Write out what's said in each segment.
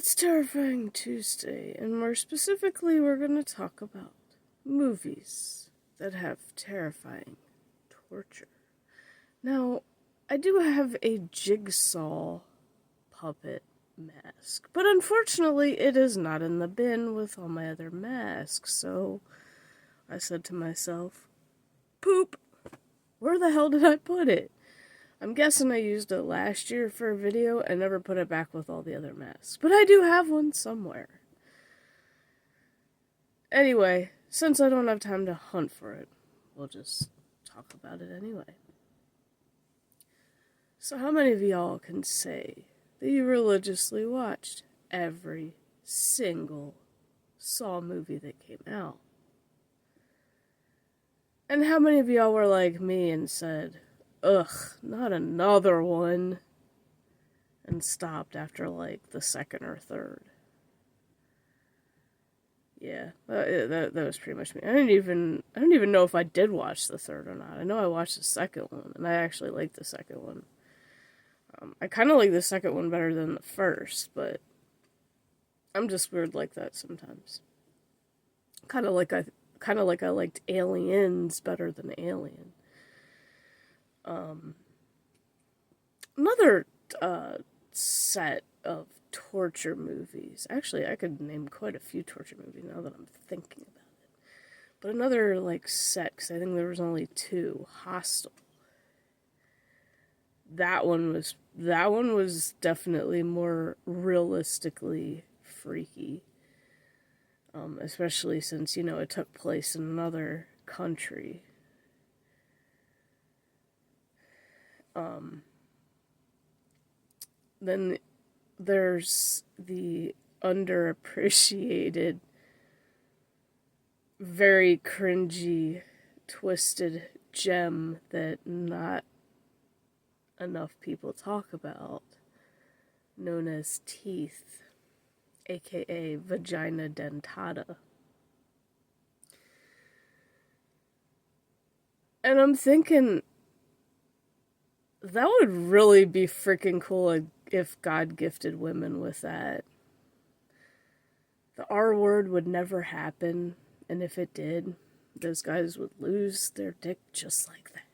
It's Terrifying Tuesday, and more specifically, we're going to talk about movies that have terrifying torture. Now, I do have a jigsaw puppet mask, but unfortunately, it is not in the bin with all my other masks, so I said to myself, poop, where the hell did I put it? I'm guessing I used it last year for a video and never put it back with all the other masks. But I do have one somewhere. Anyway, since I don't have time to hunt for it, we'll just talk about it anyway. So how many of y'all can say that you religiously watched every single Saw movie that came out? And how many of y'all were like me and said, ugh, not another one, and stopped after, like, the second or third? Yeah, that was pretty much me. I don't even know if I did watch the third or not. I know I watched the second one, and I actually liked the second one. I kind of like the second one better than the first, but I'm just weird like that sometimes. Kind of like I liked Aliens better than Alien. Another set of torture movies. Actually, I could name quite a few torture movies now that I'm thinking about it. But another, like, set, because I think there was only two. Hostel. That one was definitely more realistically freaky. Especially since, it took place in another country. Then there's the underappreciated, very cringy, twisted gem that not enough people talk about, known as teeth, aka vagina dentata. And I'm thinking, that would really be freaking cool if God gifted women with that. The R word would never happen, and if it did, those guys would lose their dick just like that.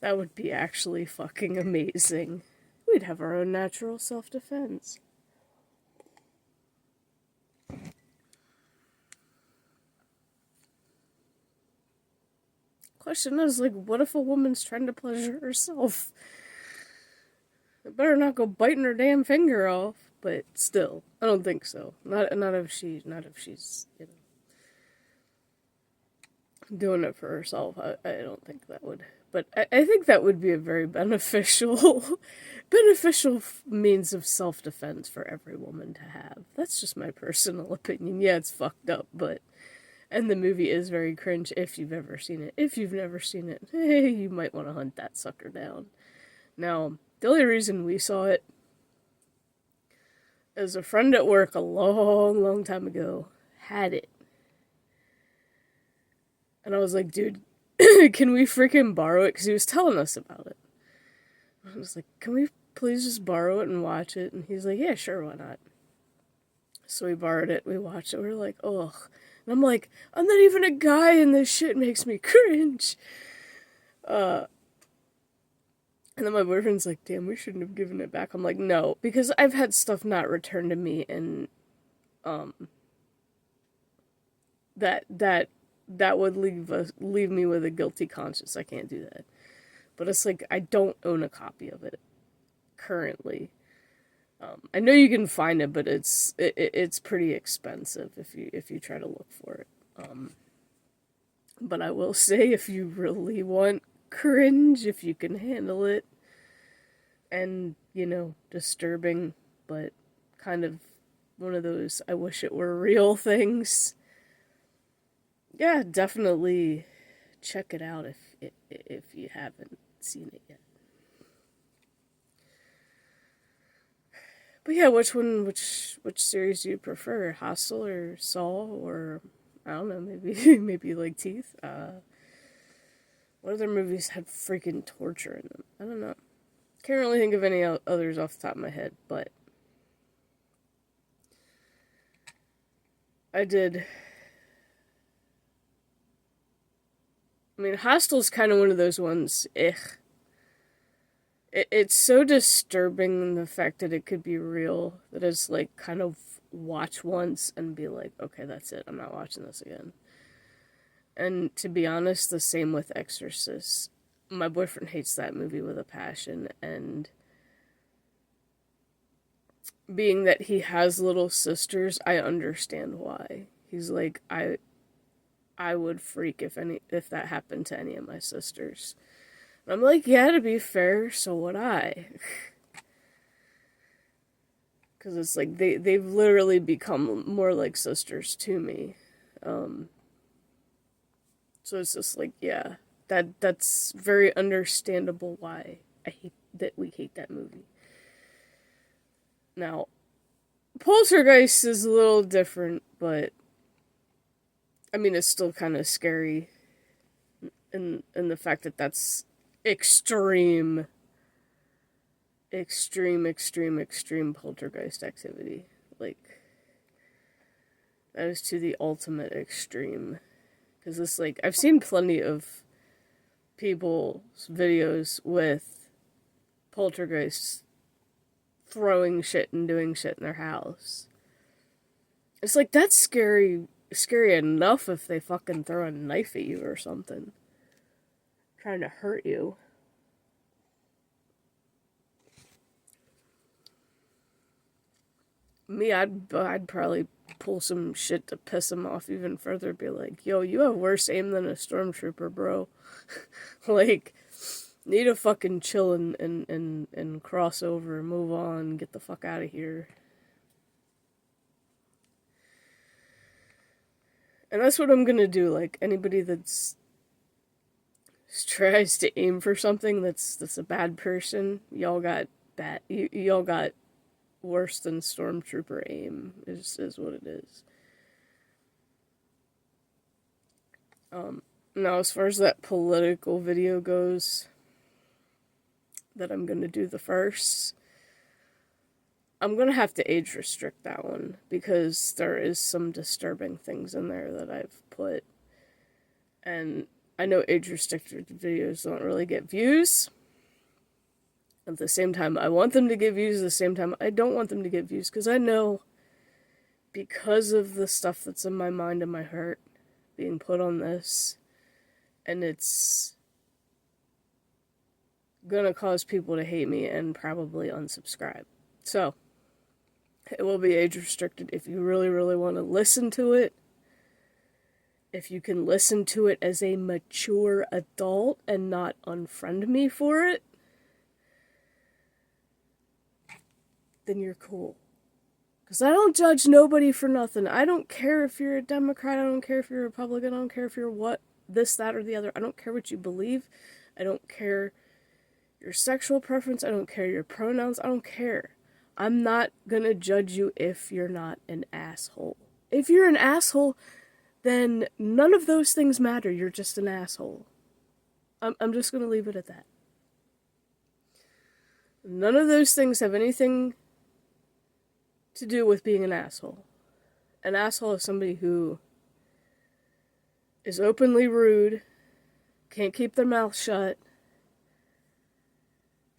That would be actually fucking amazing. We'd have our own natural self-defense. Question is, like, what if a woman's trying to pleasure herself? It better not go biting her damn finger off, but still, I don't think so. Not if she's, doing it for herself. I don't think that would. But I think that would be a very beneficial means of self-defense for every woman to have. That's just my personal opinion. Yeah, it's fucked up, but... And the movie is very cringe if you've ever seen it. If you've never seen it, hey, you might want to hunt that sucker down. Now, the only reason we saw it is a friend at work a long, long time ago had it. And I was like, dude, can we freaking borrow it? Because he was telling us about it. I was like, can we please just borrow it and watch it? And he's like, yeah, sure, why not? So we borrowed it, we watched it, we were like, ugh. And I'm like, I'm not even a guy and this shit makes me cringe. And then my boyfriend's like, damn, we shouldn't have given it back. I'm like, no, because I've had stuff not returned to me, and that would leave me with a guilty conscience. I can't do that. But it's like, I don't own a copy of it currently. I know you can find it, but it's pretty expensive if you try to look for it. But I will say, if you really want cringe, if you can handle it, and, disturbing, but kind of one of those I wish it were real things, yeah, definitely check it out if you haven't seen it yet. But yeah, which series do you prefer? Hostel or Saw, or I don't know, maybe like Teeth? What other movies had freaking torture in them? I don't know. Can't really think of any others off the top of my head, but I did. I mean, Hostel's kind of one of those ones. It's so disturbing the fact that it could be real that it's like kind of watch once and be like, okay, that's it. I'm not watching this again. And to be honest, the same with Exorcist. My boyfriend hates that movie with a passion, and being that he has little sisters, I understand why. He's like, I would freak if that happened to any of my sisters. And I'm like, yeah, to be fair, so would I. Because it's like they've literally become more like sisters to me. So it's just like, yeah, that's very understandable why we hate that movie. Now, Poltergeist is a little different, but I mean, it's still kind of scary in the fact that that's extreme poltergeist activity. Like, that is to the ultimate extreme. Because it's like, I've seen plenty of people's videos with poltergeists throwing shit and doing shit in their house. It's like, that's scary enough if they fucking throw a knife at you or something. Trying to hurt you. Me, I'd probably pull some shit to piss him off even further. Be like, yo, you have worse aim than a stormtrooper, bro. Like, need to fucking chill and cross over, move on, get the fuck out of here. And that's what I'm gonna do. Like, anybody that's tries to aim for something that's a bad person, y'all got y'all got worse than stormtrooper aim, is what it is. Now, as far as that political video goes, that I'm gonna do the first, I'm gonna have to age restrict that one because there is some disturbing things in there that I've put, and I know age restricted videos don't really get views. At the same time, I want them to get views. At the same time, I don't want them to get views because I know, because of the stuff that's in my mind and my heart being put on this, and it's gonna cause people to hate me and probably unsubscribe. So, it will be age restricted if you really, really want to listen to it. If you can listen to it as a mature adult and not unfriend me for it, then you're cool. Because I don't judge nobody for nothing. I don't care if you're a Democrat. I don't care if you're a Republican. I don't care if you're what, this, that, or the other. I don't care what you believe. I don't care your sexual preference. I don't care your pronouns. I don't care. I'm not gonna judge you if you're not an asshole. If you're an asshole, then none of those things matter. You're just an asshole. I'm just gonna leave it at that. None of those things have anything to do with being an asshole. An asshole is somebody who is openly rude, can't keep their mouth shut,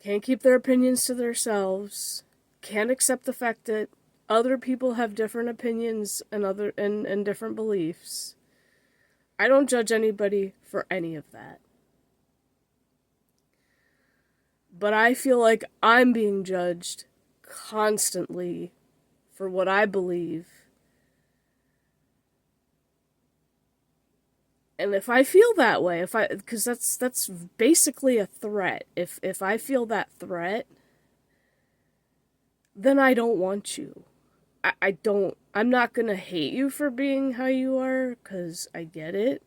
can't keep their opinions to themselves, can't accept the fact that other people have different opinions and different beliefs. I don't judge anybody for any of that. But I feel like I'm being judged constantly for what I believe. And if I feel that way, because that's basically a threat. If I feel that threat, then I don't want you. I'm not gonna hate you for being how you are, because I get it.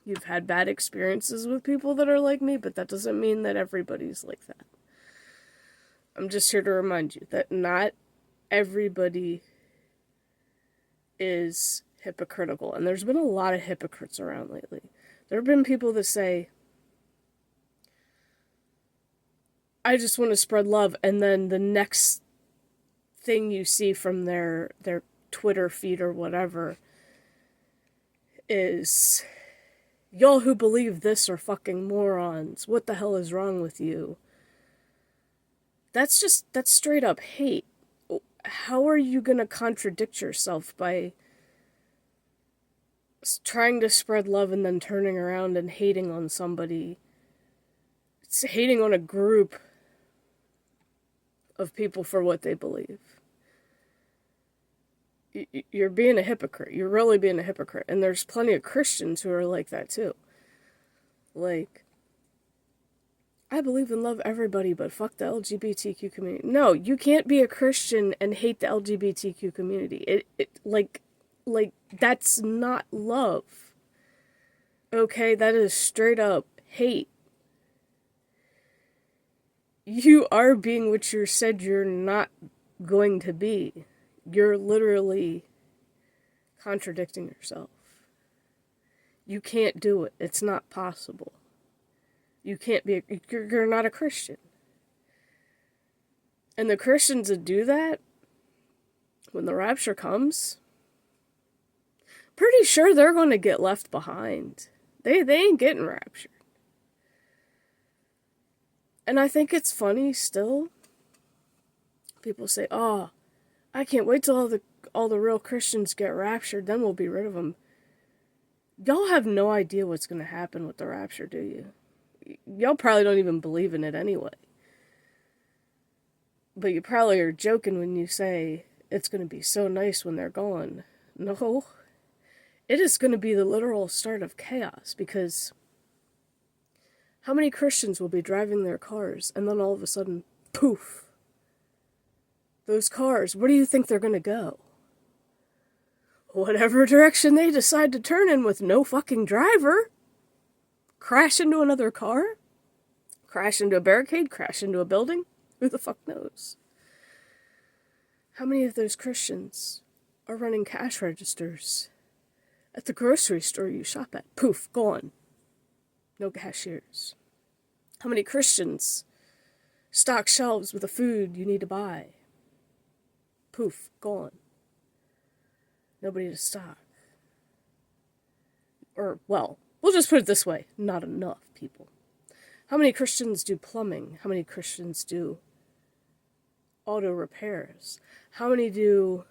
You've had bad experiences with people that are like me, but that doesn't mean that everybody's like that. I'm just here to remind you that not everybody is hypocritical, and there's been a lot of hypocrites around lately. There have been people that say, I just want to spread love, and then the next thing you see from their Twitter feed or whatever is, y'all who believe this are fucking morons. What the hell is wrong with you? That's straight up hate. How are you gonna contradict yourself by trying to spread love and then turning around and hating on somebody? It's hating on a group of people for what they believe. You're being a hypocrite. You're really being a hypocrite. And there's plenty of Christians who are like that too. Like, I believe and love everybody, but fuck the LGBTQ community. No, you can't be a Christian and hate the LGBTQ community. Like, that's not love. Okay, that is straight up hate. You are being what you said you're not going to be. You're literally contradicting yourself. You can't do it. It's not possible. You can't be, you're not a Christian. And the Christians that do that, when the rapture comes, pretty sure they're going to get left behind. They ain't getting raptured. And I think it's funny still. People say, oh, I can't wait till all the real Christians get raptured, then we'll be rid of them. Y'all have no idea what's going to happen with the rapture, do you? Y'all probably don't even believe in it anyway. But you probably are joking when you say it's going to be so nice when they're gone. No. It is going to be the literal start of chaos, because how many Christians will be driving their cars and then all of a sudden, poof. Those cars, where do you think they're going to go? Whatever direction they decide to turn in with no fucking driver. Crash into another car? Crash into a barricade? Crash into a building? Who the fuck knows? How many of those Christians are running cash registers at the grocery store you shop at? Poof, gone. No cashiers. How many Christians stock shelves with the food you need to buy? Poof, gone. Nobody to stock. Or, well, we'll just put it this way, not enough people. How many Christians do plumbing? How many Christians do auto repairs? How many do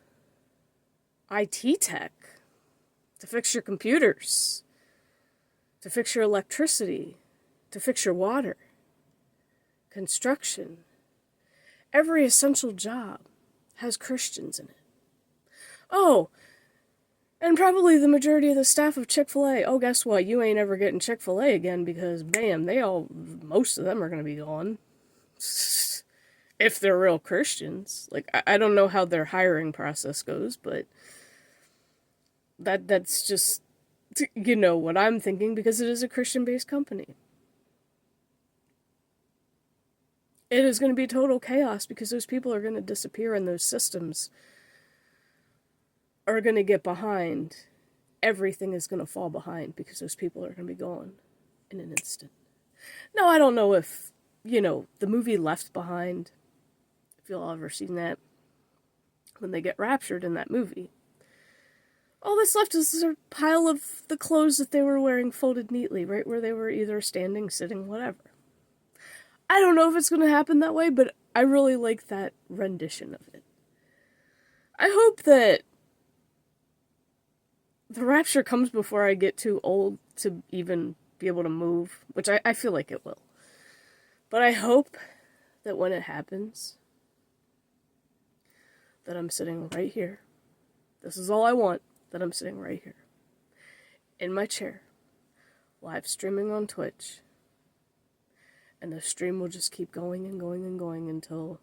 IT tech to fix your computers, to fix your electricity, to fix your water, construction? Every essential job has Christians in it. Oh, and probably the majority of the staff of Chick-fil-A. Oh, guess what? You ain't ever getting Chick-fil-A again, because, bam, most of them are going to be gone. If they're real Christians. Like, I don't know how their hiring process goes, but that's just, you know, what I'm thinking, because it is a Christian-based company. It is going to be total chaos, because those people are going to disappear, and those systems are going to get behind. Everything is going to fall behind, because those people are going to be gone in an instant. Now, I don't know if, you know, the movie Left Behind, if you'll ever seen that, when they get raptured in that movie, all that's left is a pile of the clothes that they were wearing folded neatly, right where they were either standing, sitting, whatever. I don't know if it's going to happen that way, but I really like that rendition of it. I hope that the rapture comes before I get too old to even be able to move, which I feel like it will. But I hope that when it happens, that I'm sitting right here. This is all I want, that I'm sitting right here, in my chair, live streaming on Twitch, and the stream will just keep going and going and going until,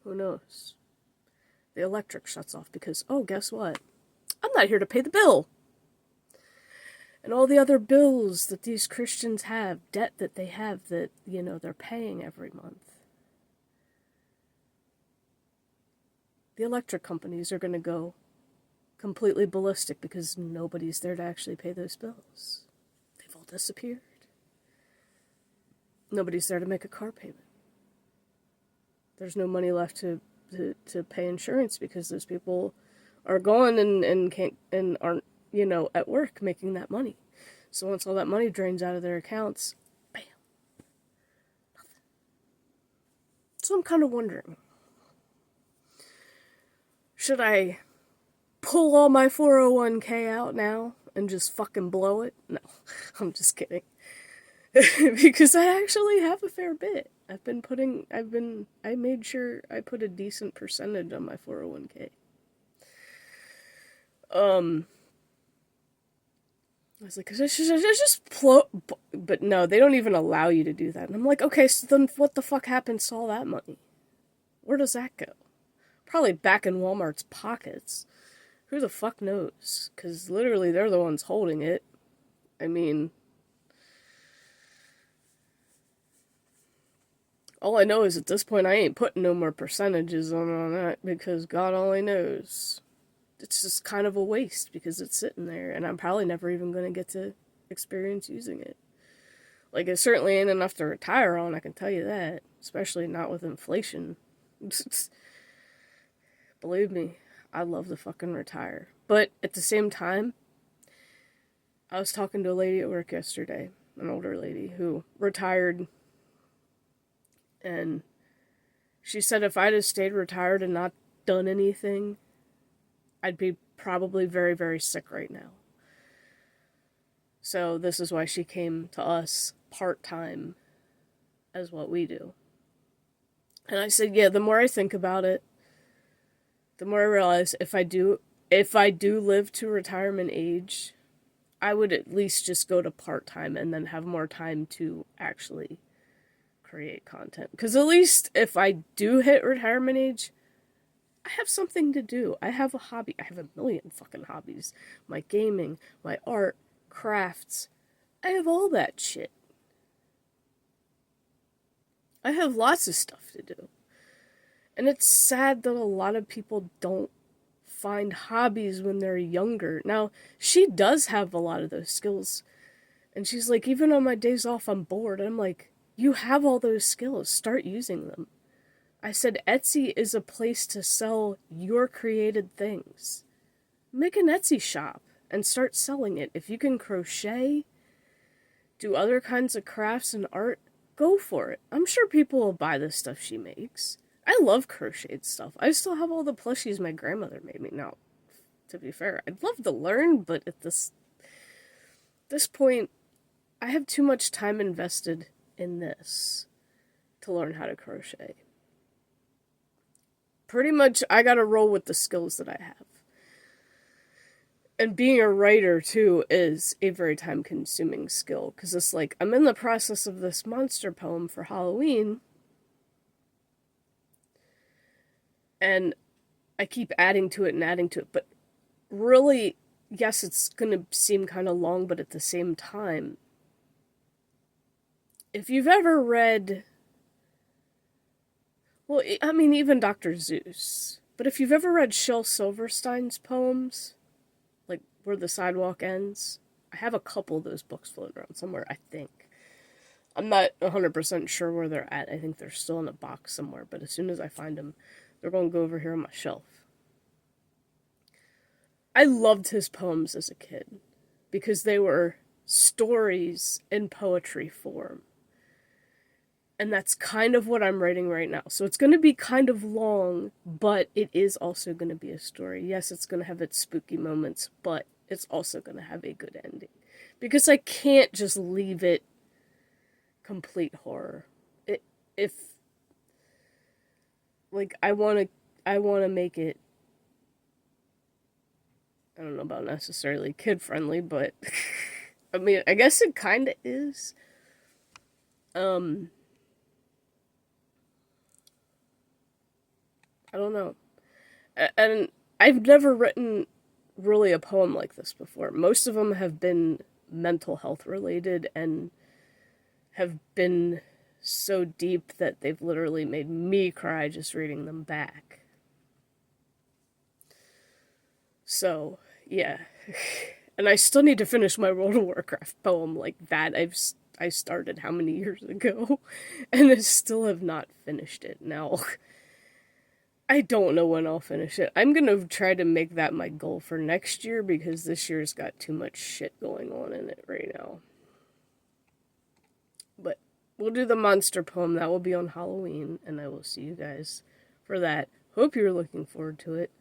who knows, the electric shuts off, because, oh, guess what? I'm not here to pay the bill. And all the other bills that these Christians have, debt that they have that, you know, they're paying every month. The electric companies are going to go completely ballistic, because nobody's there to actually pay those bills. They've all disappeared. Nobody's there to make a car payment. There's no money left to to pay insurance because those people are gone and can't and aren't, at work making that money. So once all that money drains out of their accounts, bam, nothing. So I'm kind of wondering, should I pull all my 401k out now and just fucking blow it? No, I'm just kidding. Because I actually have a fair bit. I made sure I put a decent percentage on my 401k. I was like, but no, they don't even allow you to do that. And I'm like, okay, so then what the fuck happens to all that money? Where does that go? Probably back in Walmart's pockets. Who the fuck knows? Because literally they're the ones holding it. I mean, all I know is at this point I ain't putting no more percentages on that because God only knows. It's just kind of a waste because it's sitting there and I'm probably never even going to get to experience using it. Like, it certainly ain't enough to retire on, I can tell you that. Especially not with inflation. Believe me, I'd love to fucking retire. But at the same time, I was talking to a lady at work yesterday, an older lady who retired, and she said if I'd have stayed retired and not done anything, I'd be probably very, very sick right now. So this is why she came to us part-time as what we do. And I said, yeah, the more I think about it, the more I realize if I do live to retirement age, I would at least just go to part-time and then have more time to actually create content. Because at least if I do hit retirement age, I have something to do. I have a hobby. I have a million fucking hobbies. My gaming, my art, crafts. I have all that shit. I have lots of stuff to do. And it's sad that a lot of people don't find hobbies when they're younger. Now, she does have a lot of those skills. And she's like, even on my days off, I'm bored. And I'm like, you have all those skills. Start using them. I said, Etsy is a place to sell your created things. Make an Etsy shop and start selling it. If you can crochet, do other kinds of crafts and art, go for it. I'm sure people will buy the stuff she makes. I love crocheted stuff. I still have all the plushies my grandmother made me. Now, to be fair, I'd love to learn, but at this point, I have too much time invested in this to learn how to crochet. Pretty much, I gotta roll with the skills that I have. And being a writer, too, is a very time-consuming skill. Because it's like, I'm in the process of this monster poem for Halloween. And I keep adding to it. But really, yes, it's going to seem kind of long, but at the same time, if you've ever read... Well, I mean, even Dr. Seuss. But if you've ever read Shel Silverstein's poems, like Where the Sidewalk Ends, I have a couple of those books floating around somewhere, I think. I'm not 100% sure where they're at. I think they're still in a box somewhere, but as soon as I find them, they're going to go over here on my shelf. I loved his poems as a kid because they were stories in poetry form. And that's kind of what I'm writing right now. So it's going to be kind of long, but it is also going to be a story. Yes, it's going to have its spooky moments, but it's also going to have a good ending. Because I can't just leave it complete horror. I want to make it, I don't know about necessarily kid-friendly, but I mean, I guess it kind of is. I don't know. And I've never written really a poem like this before. Most of them have been mental health related and have been so deep that they've literally made me cry just reading them back. So, yeah. And I still need to finish my World of Warcraft poem like that. I started how many years ago? And I still have not finished it. Now, I don't know when I'll finish it. I'm gonna try to make that my goal for next year because this year's got too much shit going on in it right now. But we'll do the monster poem. That will be on Halloween, and I will see you guys for that. Hope you're looking forward to it.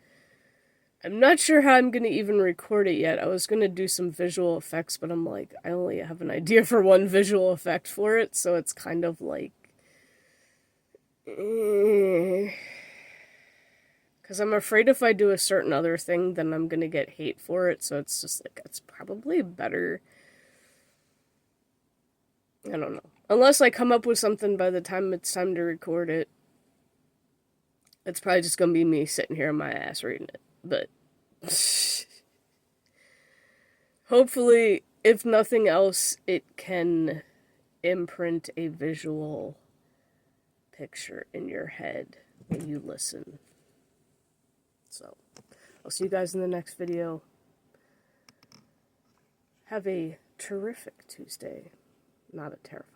I'm not sure how I'm going to even record it yet. I was going to do some visual effects, but I'm like, I only have an idea for one visual effect for it, so it's kind of like... Because I'm afraid if I do a certain other thing, then I'm going to get hate for it, so it's just like, it's probably better... I don't know. Unless I come up with something by the time it's time to record it, it's probably just going to be me sitting here on my ass reading it. But hopefully, if nothing else, it can imprint a visual picture in your head when you listen. So, I'll see you guys in the next video. Have a terrific Tuesday. Not a terrifying.